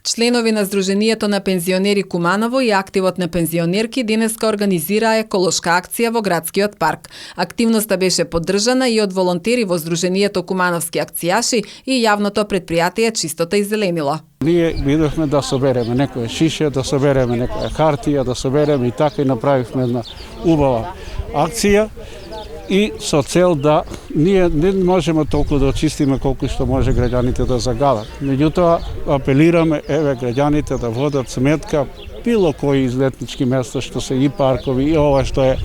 Членови на Сдруженијето на пензионери Куманово и Активот на пензионерки денеска организираа еколошка акција во градскиот парк. Активноста беше поддржана и од волонтери во Сдруженијето Кумановски акцијаши и јавното предпријатие Чистота и зеленило. Ние видовме да собереме некоја шише, да собереме некоја хартија, да собереме и така и направивме една убава акција. И со цел да ние не можеме толку да очистиме колку што може граѓаните да загалат. Меѓутоа, апелираме граѓаните да водат сметка било кои излетнички места што се и паркови и ова што е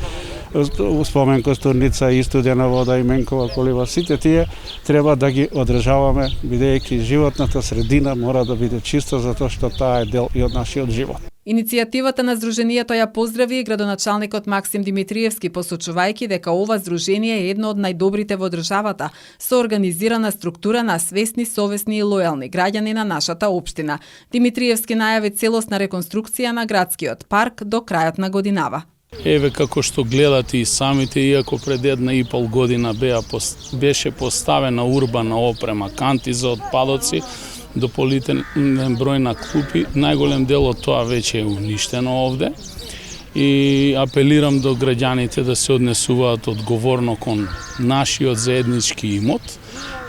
спомен Костурница и Студена вода и Менкова колива, сите тие треба да ги одржаваме бидејќи животната средина мора да биде чиста затоа што таа е дел и од нашиот живот. Иницијативата на Сдруженијето ја поздрави и градоначалникот Максим Димитриевски, посочувајќи дека ова здружение е едно од најдобрите во државата, со организирана структура на свесни, совесни и лојални граѓани на нашата општина. Димитриевски најави целосна реконструкција на градскиот парк до крајот на годинава. Еве како што гледате и самите, иако пред 1,5 година беше поставена урбана опрема, канти за отпадоци, дополнителен број на клупи, најголем дел од тоа веќе е уништено овде и апелирам до граѓаните да се однесуваат одговорно кон нашиот заеднички имот.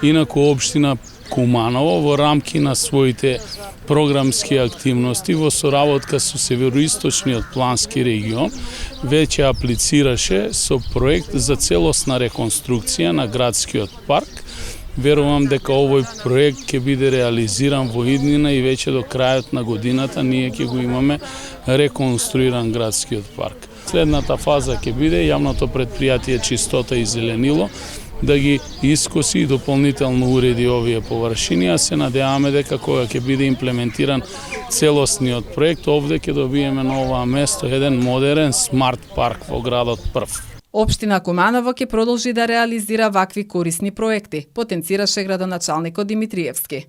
Инаку општина Куманово во рамки на своите програмски активности во соработка со Североисточниот плански регион веќе аплицираше со проект за целосна реконструкција на градскиот парк. Верувам дека овој проект ќе биде реализиран во иднина и веќе до крајот на годината ние ќе го имаме реконструиран градскиот парк. Следната фаза ќе биде јавното предпријатие Чистота и зеленило да ги искоси и дополнително уреди овие површини, а се надеваме дека кога ќе биде имплементиран целосниот проект, овде ќе добиеме на оваа место еден модерен смарт парк во градот прв. Општина Куманово ќе продолжи да реализира вакви корисни проекти, потенцираше градоначалникот Димитриевски.